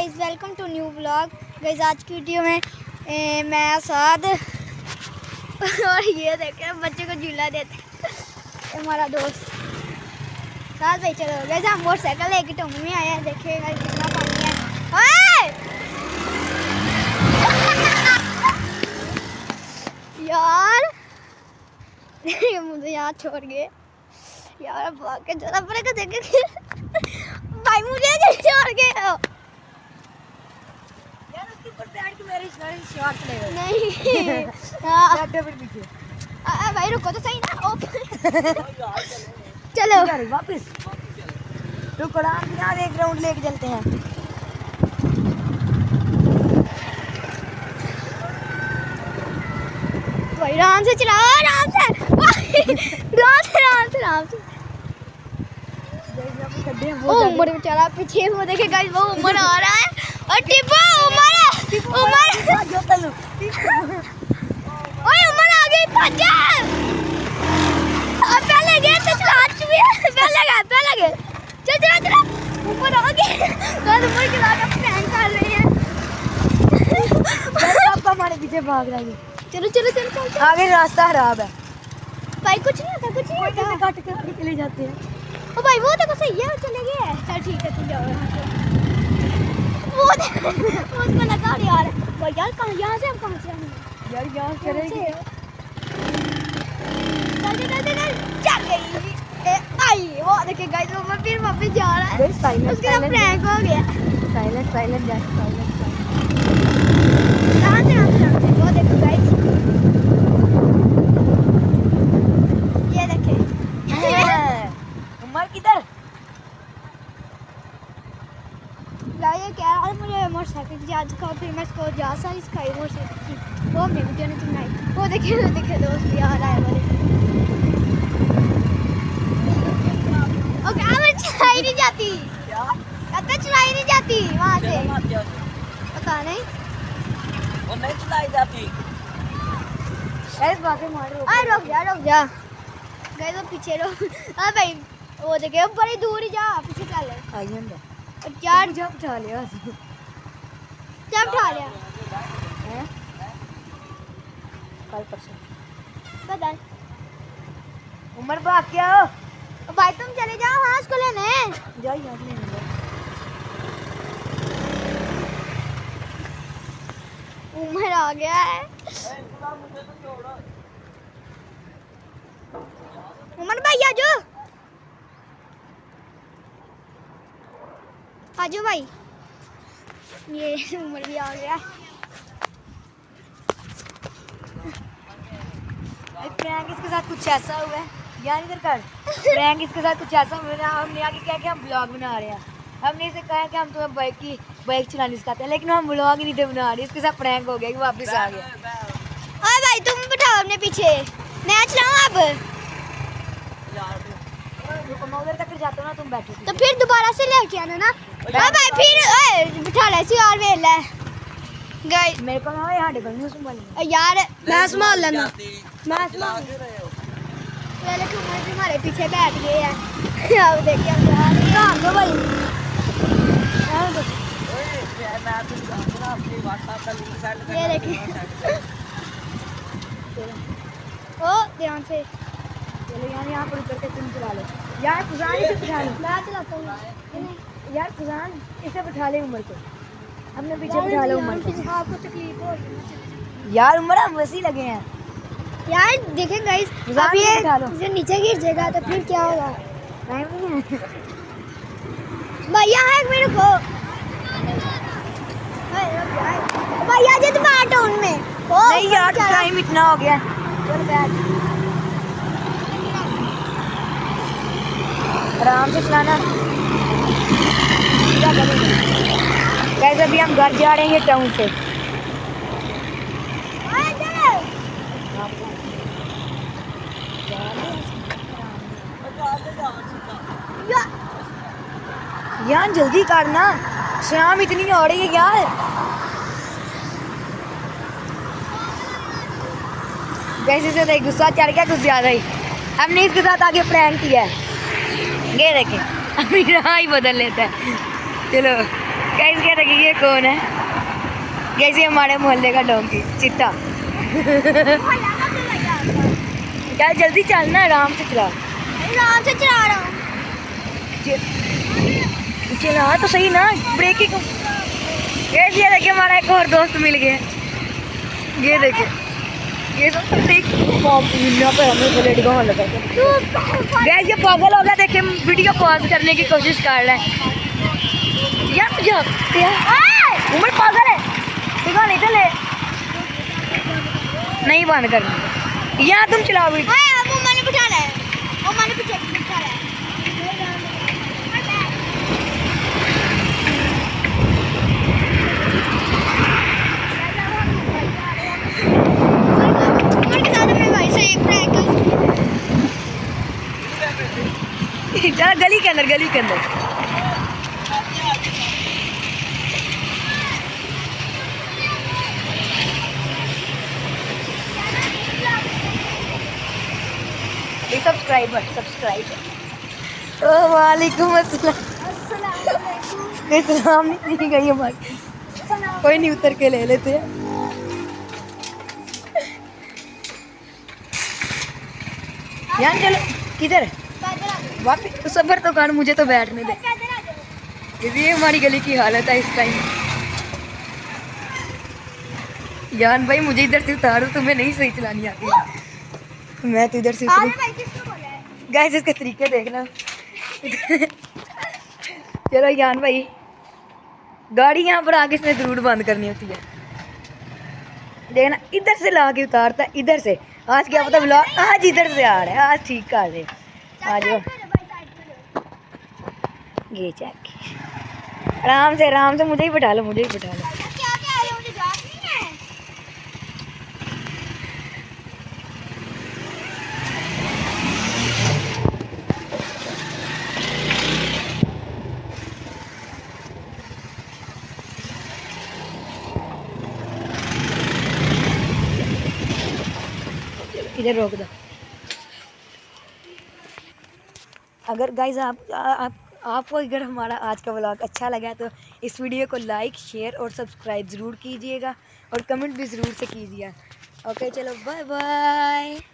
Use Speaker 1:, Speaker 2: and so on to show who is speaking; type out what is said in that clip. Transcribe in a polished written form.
Speaker 1: Guys, welcome to new vlog. Guys आज की video में मैं साथ और ये देखें बच्चे को झूला देते हमारा दोस्त साथ भाई। चलो गाइस हम मोटरसाइकिल लेके टोंग में आए हैं। देखिए गाइस कितना पानी है। ओए यार मुझे यहाँ छोड़ गए यार, भाग के चला पड़ेगा। देखे भाई मुझे छोड़ गए यार, उसके ऊपर बैठ के मेरी शॉट लेगा नहीं। फिर पीछे भाई रुको तो सही ना। चलो वापस रुको, यार एक राउंड लेके चलते हैं। भाई आराम से चलाओ, आराम से आराम से। वो उमर बेचारा पीछे, वो देखे गाइस वो उमर आ रहा है और टिप्पो उमर ओए उमर आ गई। भाग जा, अब पहले गए तो चला चुके पहले गए चल ऊपर आ गए। गाइस उमर के बाद प्रैंक कर रहे हैं। पापा हमारे पीछे भाग रहा है। चलो आगे रास्ता खराब है भाई, कुछ नहीं होता काट के आगे चले जाते हैं। ओ भाई वो देखो सही है, चले गए। चल ठीक है तुम जाओ यहाँ से। वो उसको लगा यार भाई यार कहाँ, यहाँ से हम कहाँ से आएंगे यार, यहाँ चलेंगे। चल गई आई। वो देखिए गाइस वो फिर वापस जा रहा है, उसके साथ प्रैंक हो गया। साइलेंट वो देखो गाइस, ये देखे उमर किधर ये क्या है। मुझे मोटरसाइकिल की याद का, फिर मैं इसको जा सारी सिखाई मोटरसाइकिल की, वो हमने वीडियो नहीं बनाई। वो देखिए दोस्त भी आ रहा है वाले। ओके अब चलाई नहीं जाती, चलाई नहीं जाती वहाँ से, पता नहीं वो नहीं चलाई जाती। रुक जा गए तो पीछे रो। हाँ भाई वो देखे बड़ी दूर ही जा, पीछे चल यार। जब उठा लिया कल परसों पता उमर भाग क्या हो भाई, तुम चले जाओ हाँ उसको लेने जाओ यार लेने। उमर आ गया है। उमर भाई आजो भाई। ये उमर भी आ गया। प्रैंक इसके साथ कुछ ऐसा हुआ है यार, इधर कर। प्रैंक इसके साथ कुछ ऐसा हुआ है, हमने आगे क्या कि हम ब्लॉग बना रहे हैं। हमने इसे कहा कि हम तुम्हें बाइक चलानी सिखाते हैं, लेकिन हम ब्लॉग ही नहीं थे बना रहे। इसके साथ प्रैंक हो गया कि वापस आ गया। ओए भाई तुम बैठाओ अपने पीछे, मैं चलाऊं अब। मैं उधर तक जाता हूं ना, तुम बैठो तो फिर दोबारा से लेके आना ना। भाई फिर बिठा ले सी यार वेल है गाइस। मेरे को ना यहां टेबल नहीं संभाल यार, मैं संभाल लेना। मैं संभाल पहले तुम हमारे पीछे बैठ गए हैं। अब देखिए हम यार कहां गए भाई। मैं तो जाऊंगा अपनी व्हाट्सएप का लिंक सेंड करना। ये देखिए ओ ध्यान से चलो यहाँ पर उतर के तुम चला लो यार। फुजान इसे बिठा लो, मैं चलाता हूँ यार। फुजान इसे बिठा ले उमर को, हमने पीछे बिठा लो उमर को। आपको तकलीफ हो रही है यार, उमर हम वैसे ही लगे हैं यार। देखें गाइस अब ये नीचे गिर जाएगा तो फिर क्या होगा। भैया है मेरे को भैया जी तुम आटो उनमें नहीं यार, टाइम इतना हो गया। चल बैठ आराम से चलाना। कैसे भी हम घर जा रहे हैं टाउन से। यार जल्दी करना, शाम इतनी हो रही है यार। कैसे से नहीं गुस्सा चढ़ गया कुछ ज्यादा ही। हमने इसके साथ आगे प्रैंक किया है। ये देखें अपनी राह ही बदल लेता है। चलो गाइस क्या देखिए ये कौन है? गाइस ये हमारे मोहल्ले का डोंकी चिट्टा। गाइस जल्दी चलना, आराम से चला।
Speaker 2: आराम से चला रहा हूँ।
Speaker 1: चला तो सही ना, ब्रेकिंग। गाइस ये देखिए हमारा एक और दोस्त मिल गया। ये देखिए ये तो ठीक यहाँ पे हमें बुलेट कहाँ लगा। गाइस ये पागल हो गया, देखिए वीडियो पॉज करने की कोशिश कर रहा है यार। मुझे उम्र पागल है, दिखा नहीं चले नहीं बंद करनी यहाँ तुम चलाओ वीडियो।
Speaker 2: वो मैंने बिठाना है, वो मैंने बिठाना है।
Speaker 1: चला गली के अंदर, गली के अंदर। सब्सक्राइबर वालेकुम अस्सलाम नहीं गई हमारी, कोई नहीं उतर के ले लेते हैं। यहाँ चलो किधर वापिस तो सबर तो कर, मुझे तो बैठने दे। ये हमारी गली की हालत है इस टाइम। यान भाई मुझे इधर से उतारो, तुम्हें नहीं सही चलानी आती। मैं तो इधर से उतरूं। गाइस इसके तरीके देखना। चलो यान भाई गाड़ी यहाँ पर आगे इसने जरूर बंद करनी होती है। देखना इधर से ला के उतारता है, इधर से। आज क्या पता बुला, आज इधर से आ रहा है, आज ठीक कर रहे। आ जाओ ये चेक, आराम से मुझे ही बैठा लो, मुझे ही बैठा लो। इधर रोक दो। अगर गाइज आपको अगर हमारा आज का व्लॉग अच्छा लगा तो इस वीडियो को लाइक शेयर और सब्सक्राइब ज़रूर कीजिएगा और कमेंट भी ज़रूर से कीजिएगा। ओके चलो बाय बाय।